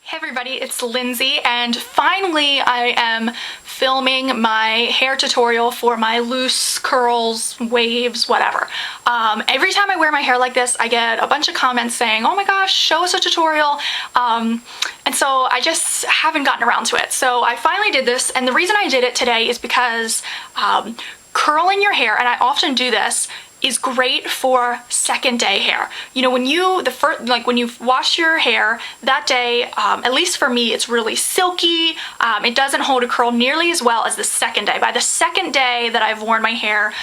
Hey everybody, it's Lindsay, and finally I am filming my hair tutorial for my loose curls, waves, whatever. Every time I wear my hair like this, I get a bunch of comments saying, oh my gosh, show us a tutorial. And so I just haven't gotten around to it. So I finally did this, and the reason I did it today is because curling your hair, and I often do this, is great for second day hair. You know, when when you've washed your hair that day, at least for me, it's really silky. It doesn't hold a curl nearly as well as the second day. By the second day that I've worn my hair,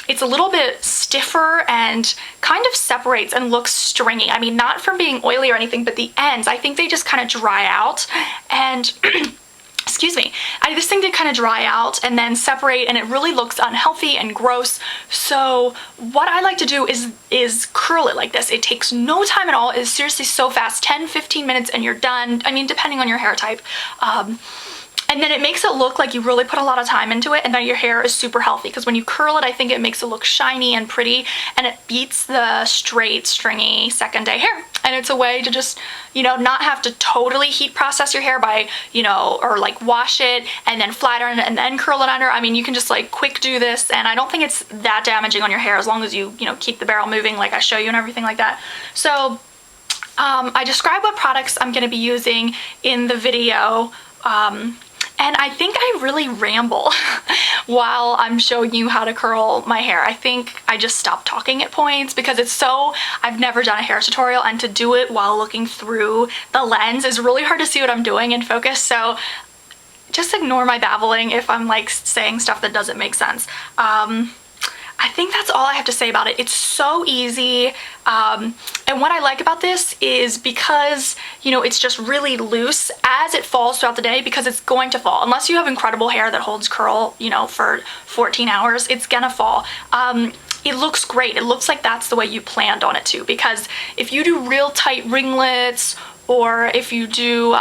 it's a little bit stiffer and kind of separates and looks stringy. I mean, not from being oily or anything, but the ends, I think they just kind of dry out and excuse me, this thing did kind of dry out and then separate, and it really looks unhealthy and gross. So what I like to do is curl it like this. It takes no time at all. It's seriously so fast, 10-15 minutes and you're done. I mean, depending on your hair type. And then it makes it look like you really put a lot of time into it, and then your hair is super healthy, because when you curl it, I think it makes it look shiny and pretty, and it beats the straight, stringy second day hair. And it's a way to just, you know, not have to totally heat process your hair by, you know, or like wash it and then flat iron it and then curl it under. I mean, you can just like quick do this, and I don't think it's that damaging on your hair as long as you know, keep the barrel moving like I show you and everything like that. So I describe what products I'm going to be using in the video. And I think I really ramble while I'm showing you how to curl my hair. I think I just stopped talking at points because I've never done a hair tutorial, and to do it while looking through the lens is really hard to see what I'm doing and focus. So just ignore my babbling if I'm like saying stuff that doesn't make sense. I think that's all I have to say about it. It's so easy. And what I like about this is because, you know, it's just really loose as it falls throughout the day, because it's going to fall. Unless you have incredible hair that holds curl, you know, for 14 hours, it's gonna fall. It looks great. It looks like that's the way you planned on it to, because if you do real tight ringlets, or if you do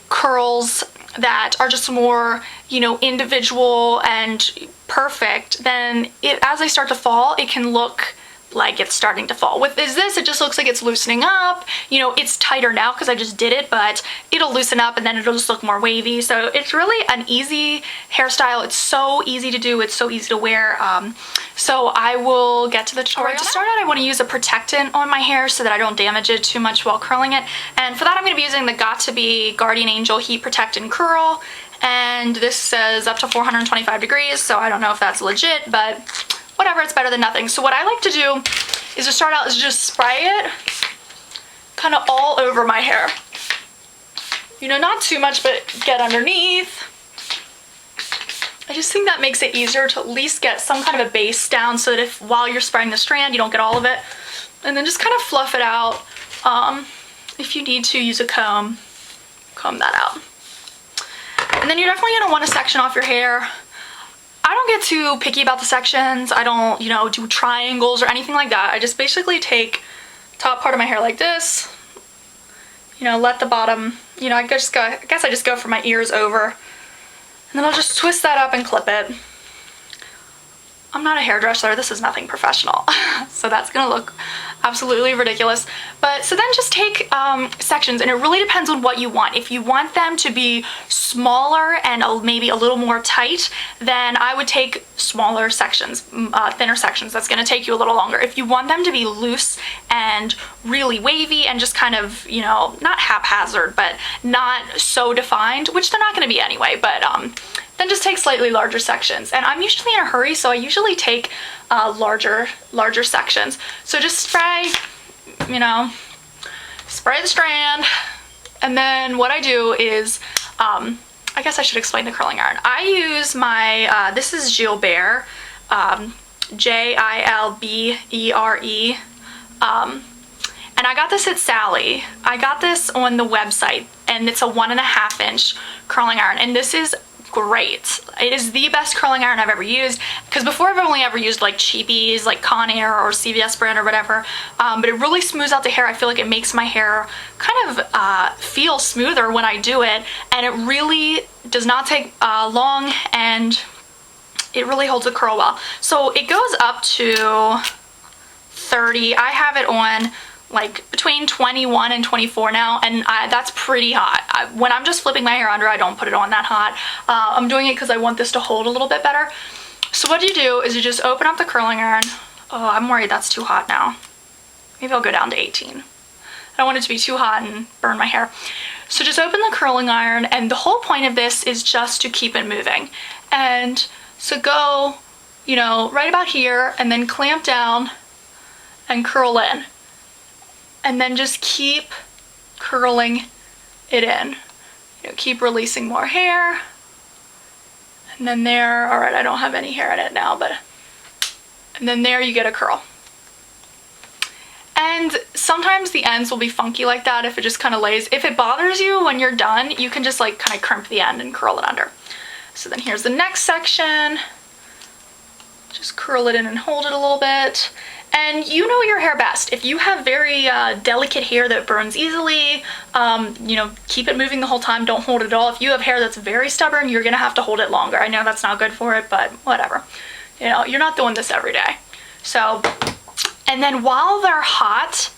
curls that are just more, you know, individual and perfect, then as they start to fall, it can look like it's starting to fall. With this, it just looks like it's loosening up. You know, it's tighter now because I just did it, but it'll loosen up and then it'll just look more wavy. So it's really an easy hairstyle. It's so easy to do. It's so easy to wear. So I will get to the tutorial. Alright, to start out, I want to use a protectant on my hair so that I don't damage it too much while curling it. And for that, I'm going to be using the Got2b Guardian Angel Heat Protect and Curl. And this says up to 425 degrees, so I don't know if that's legit, but whatever, it's better than nothing. So what I like to do is to start out is just spray it kind of all over my hair. You know, not too much, but get underneath. I just think that makes it easier to at least get some kind of a base down, so that if while you're spraying the strand, you don't get all of it. And then just kind of fluff it out. If you need to, use a comb that out. And then you're definitely going to want to section off your hair. I don't get too picky about the sections. I don't, you know, do triangles or anything like that. I just basically take top part of my hair like this, you know, let the bottom, you know, I guess I just go for my ears over, and then I'll just twist that up and clip it. I'm not a hairdresser, this is nothing professional, so that's gonna look absolutely ridiculous. But so then just take sections, and it really depends on what you want. If you want them to be smaller and maybe a little more tight, then I would take smaller sections, thinner sections. That's gonna take you a little longer. If you want them to be loose and really wavy and just kind of, you know, not haphazard, but not so defined, which they're not gonna be anyway, but then just take slightly larger sections. And I'm usually in a hurry, so I usually take larger sections. So just spray, you know, spray the strand, and then what I do is, I guess I should explain the curling iron. I use my, this is Jilbere, Jilbere, and I got this at Sally. I got this on the website, and it's a 1.5 inch curling iron, and this is great. It is the best curling iron I've ever used, because before I've only ever used like cheapies like Conair or CVS brand or whatever, but it really smooths out the hair. I feel like it makes my hair kind of feel smoother when I do it, and it really does not take long, and it really holds a curl well. So it goes up to 30. I have it on like between 21 and 24 now, and that's pretty hot. When I'm just flipping my hair under, I don't put it on that hot. I'm doing it because I want this to hold a little bit better. So what you do is you just open up the curling iron. Oh, I'm worried that's too hot now. Maybe I'll go down to 18. I don't want it to be too hot and burn my hair. So just open the curling iron, and the whole point of this is just to keep it moving. And so go, you know, right about here, and then clamp down and curl in. And then just keep curling it in. You know, keep releasing more hair. And then there, all right, I don't have any hair in it now, but, and then there you get a curl. And sometimes the ends will be funky like that if it just kind of lays. If it bothers you when you're done, you can just like kind of crimp the end and curl it under. So then here's the next section. Just curl it in and hold it a little bit. And you know your hair best. If you have very delicate hair that burns easily, you know, keep it moving the whole time, don't hold it at all. If you have hair that's very stubborn, you're gonna have to hold it longer. I know that's not good for it, but whatever. You know, you're not doing this every day. So, and then while they're hot,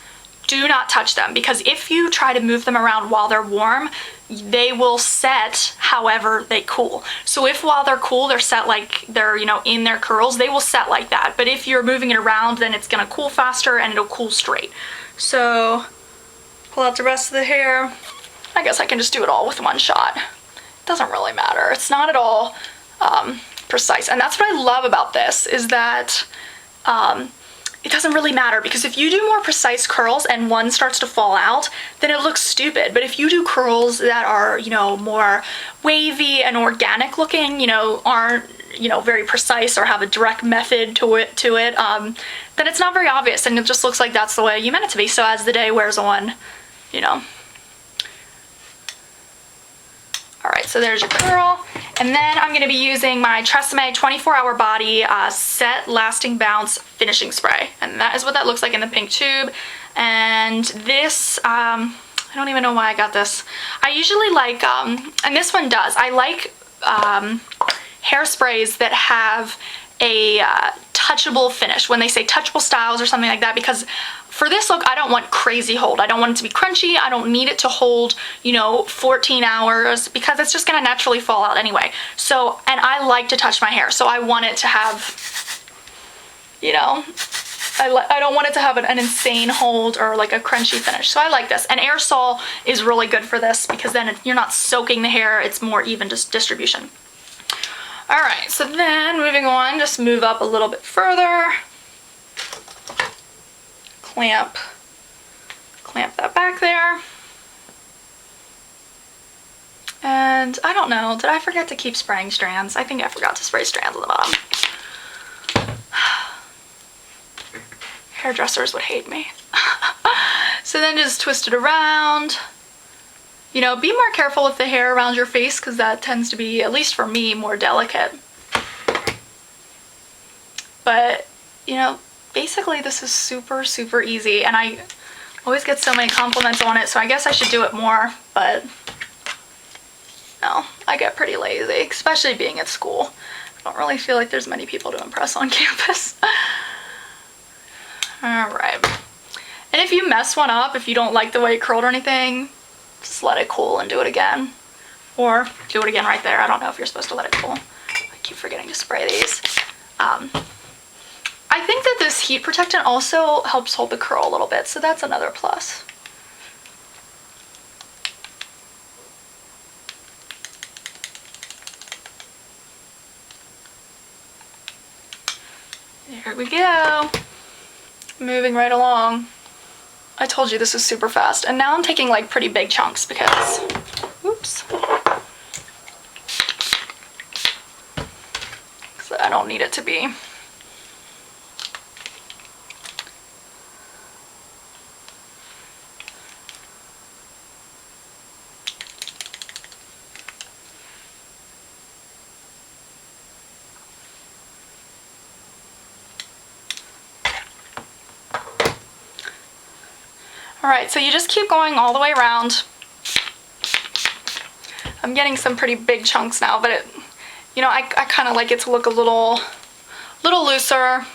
do not touch them, because if you try to move them around while they're warm, they will set however they cool. So if while they're cool, they're set like they're, you know, in their curls, they will set like that. But if you're moving it around, then it's gonna cool faster and it'll cool straight. So pull out the rest of the hair. I guess I can just do it all with one shot. It doesn't really matter. It's not at all precise. And that's what I love about this, is that it doesn't really matter, because if you do more precise curls and one starts to fall out, then it looks stupid. But if you do curls that are, you know, more wavy and organic looking, you know, aren't, you know, very precise or have a direct method to it, then it's not very obvious and it just looks like that's the way you meant it to be. So as the day wears on, you know. All right, so there's your curl. And then I'm gonna be using my Tresemme 24-hour body set lasting bounce finishing spray. And that is what that looks like in the pink tube. And this, I don't even know why I got this. I usually like, and this one does, I like hairsprays that have a touchable finish. When they say touchable styles or something like that, because for this look, I don't want crazy hold. I don't want it to be crunchy. I don't need it to hold, you know, 14 hours, because it's just gonna naturally fall out anyway. So, and I like to touch my hair, so I want it to have, you know, I don't want it to have an insane hold or like a crunchy finish. So I like this. And aerosol is really good for this, because then you're not soaking the hair. It's more even just distribution. All right, so then moving on, just move up a little bit further. Clamp that back there. And I don't know, did I forget to keep spraying strands? I think I forgot to spray strands on the bottom. Hairdressers would hate me. So then just twist it around. You know, be more careful with the hair around your face, because that tends to be, at least for me, more delicate. But, you know, basically this is super, super easy, and I always get so many compliments on it, so I guess I should do it more, but no, I get pretty lazy, especially being at school. I don't really feel like there's many people to impress on campus. All right. And if you mess one up, if you don't like the way it curled or anything, just let it cool and do it again. Or do it again right there. I don't know if you're supposed to let it cool. I keep forgetting to spray these. I think that this heat protectant also helps hold the curl a little bit, so that's another plus. There we go. Moving right along. I told you this is super fast, and now I'm taking like pretty big chunks because, oops. So I don't need it to be. Alright, so you just keep going all the way around. I'm getting some pretty big chunks now, but it, you know, I kind of like it to look a little looser.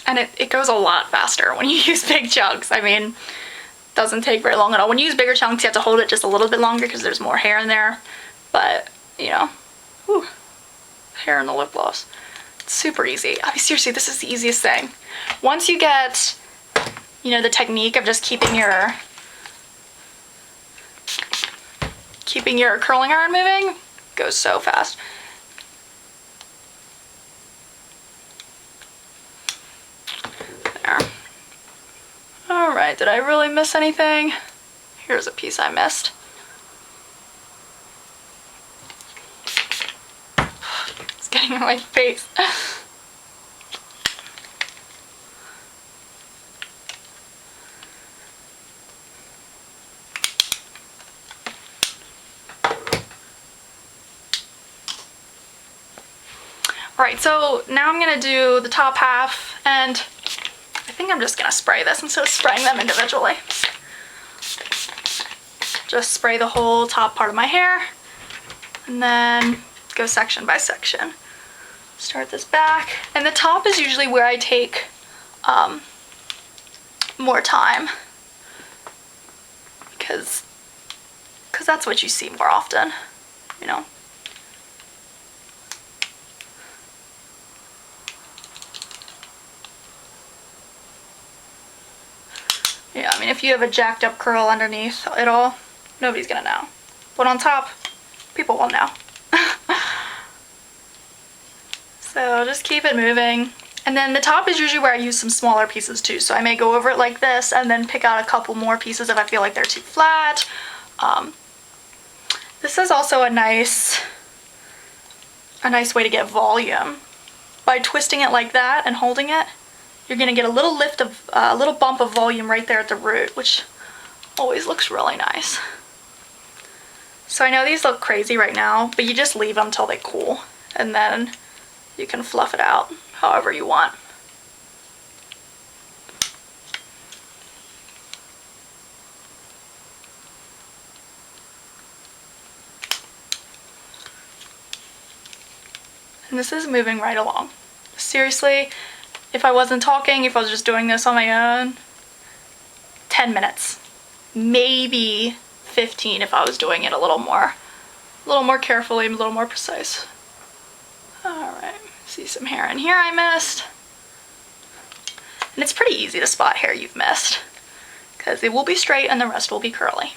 and it goes a lot faster when you use big chunks. I mean, doesn't take very long at all. When you use bigger chunks, you have to hold it just a little bit longer because there's more hair in there. But, you know, whew, hair in the lip gloss. It's super easy. I mean, seriously, this is the easiest thing. Once you get, you know, the technique of just keeping your curling iron moving, it goes so fast. There. All right, did I really miss anything? Here's a piece I missed. It's getting in my face. Alright, so now I'm going to do the top half, and I think I'm just going to spray this instead of spraying them individually. Just spray the whole top part of my hair, and then go section by section. Start this back, and the top is usually where I take more time, because that's what you see more often, you know. Yeah, I mean, if you have a jacked up curl underneath it all, nobody's gonna know. But on top, people will know. So just keep it moving. And then the top is usually where I use some smaller pieces too. So I may go over it like this and then pick out a couple more pieces if I feel like they're too flat. This is also a nice way to get volume. By twisting it like that and holding it, you're gonna get a little lift of, a little bump of volume right there at the root, which always looks really nice. So I know these look crazy right now, but you just leave them till they cool, and then you can fluff it out however you want. And this is moving right along. Seriously, if I wasn't talking, if I was just doing this on my own, 10 minutes, maybe 15 if I was doing it a little more carefully, a little more precise. All right, see some hair in here I missed. And it's pretty easy to spot hair you've missed, because it will be straight and the rest will be curly.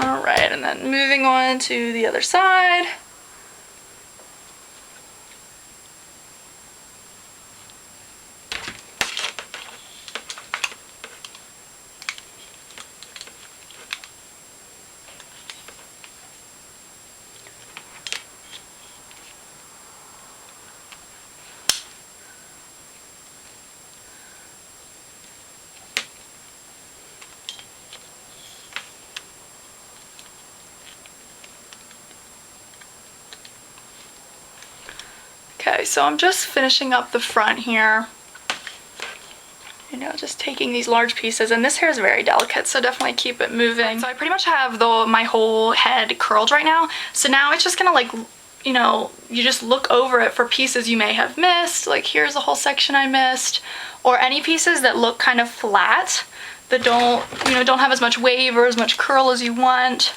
All right, and then moving on to the other side. Okay, so I'm just finishing up the front here. You know, just taking these large pieces, and this hair is very delicate, so definitely keep it moving. So I pretty much have my whole head curled right now. So now it's just gonna, like, you know, you just look over it for pieces you may have missed. Like, here's a whole section I missed, or any pieces that look kind of flat, that don't have as much wave or as much curl as you want,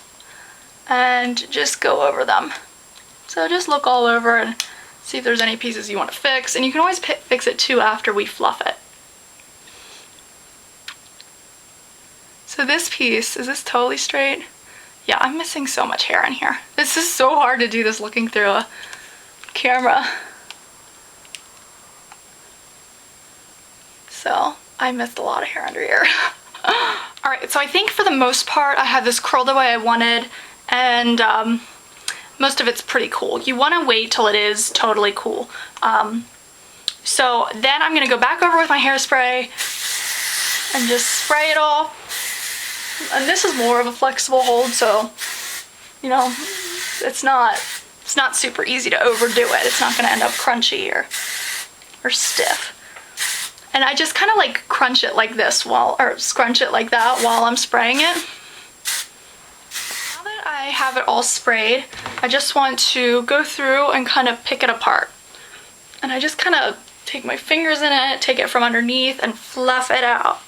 and just go over them. So just look all over and see if there's any pieces you want to fix, and you can always fix it too after we fluff it. So this piece, is this totally straight? Yeah, I'm missing so much hair in here. This is so hard to do this looking through a camera. So I missed a lot of hair under here. Alright, so I think for the most part I have this curled the way I wanted, and most of it's pretty cool. You want to wait till it is totally cool. So then I'm going to go back over with my hairspray and just spray it all. And this is more of a flexible hold, so, you know, it's not super easy to overdo it. It's not going to end up crunchy or stiff. And I just kind of like crunch it like this or scrunch it like that while I'm spraying it. Now that I have it all sprayed, I just want to go through and kind of pick it apart. And I just kind of take my fingers in it, take it from underneath, and fluff it out.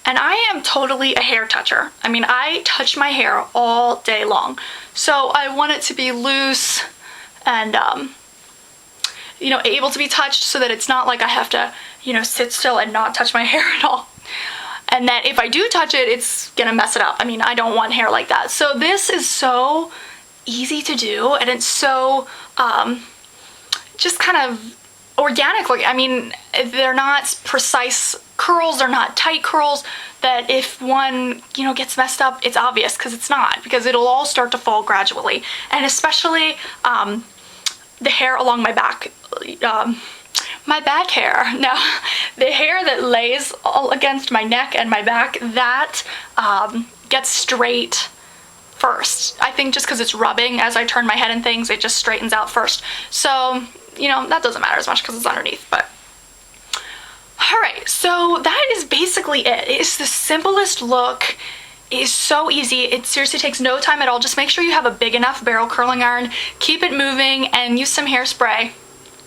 And I am totally a hair toucher. I mean, I touch my hair all day long. So I want it to be loose and, you know, able to be touched so that it's not like I have to, you know, sit still and not touch my hair at all. And that if I do touch it, it's gonna mess it up. I mean, I don't want hair like that. So this is so easy to do, and it's so just kind of organic looking. I mean, they're not precise curls, they're not tight curls that if one, you know, gets messed up, it's obvious, because it's not, because it'll all start to fall gradually. And especially the hair along my back, my back hair. Now, the hair that lays all against my neck and my back, that gets straight first. I think just because it's rubbing as I turn my head and things, it just straightens out first. So, you know, that doesn't matter as much because it's underneath, but. Alright, so that is basically it. It's the simplest look. It is so easy. It seriously takes no time at all. Just make sure you have a big enough barrel curling iron, keep it moving, and use some hairspray.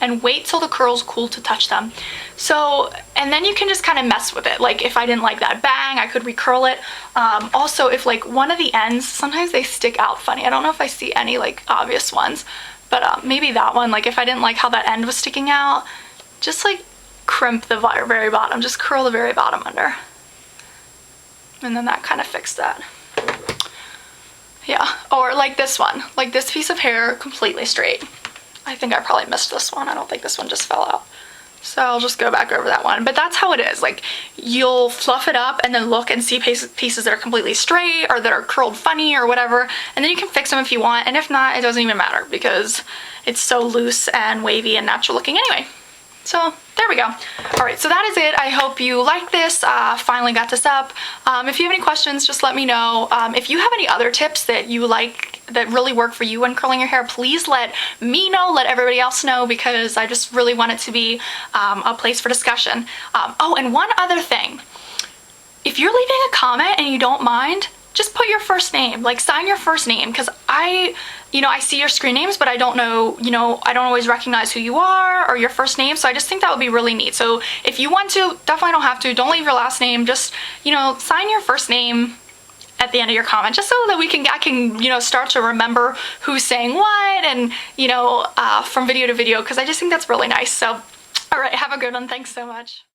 And wait till the curls cool to touch them. So, and then you can just kind of mess with it. Like if I didn't like that bang, I could recurl it. Also, if like one of the ends, sometimes they stick out funny. I don't know if I see any like obvious ones, but maybe that one, like if I didn't like how that end was sticking out, just like crimp the very bottom, just curl the very bottom under. And then that kind of fixed that. Yeah, or like this one, like this piece of hair completely straight. I think I probably missed this one. I don't think this one just fell out. So I'll just go back over that one. But that's how it is. Like you'll fluff it up and then look and see pieces that are completely straight or that are curled funny or whatever. And then you can fix them if you want. And if not, it doesn't even matter because it's so loose and wavy and natural looking anyway. So there we go. All right, so that is it. I hope you like this. Finally got this up. If you have any questions, just let me know. If you have any other tips that you like, that really work for you when curling your hair, please let me know, let everybody else know, because I just really want it to be a place for discussion. Oh, and one other thing. If you're leaving a comment and you don't mind, just put your first name, like sign your first name, because I see your screen names, but I don't know, I don't always recognize who you are or your first name, so I just think that would be really neat. So if you want to, definitely don't have to, don't leave your last name, just, sign your first name at the end of your comment, just so that I can, start to remember who's saying what, and, from video to video, because I just think that's really nice. So, all right, have a good one. Thanks so much.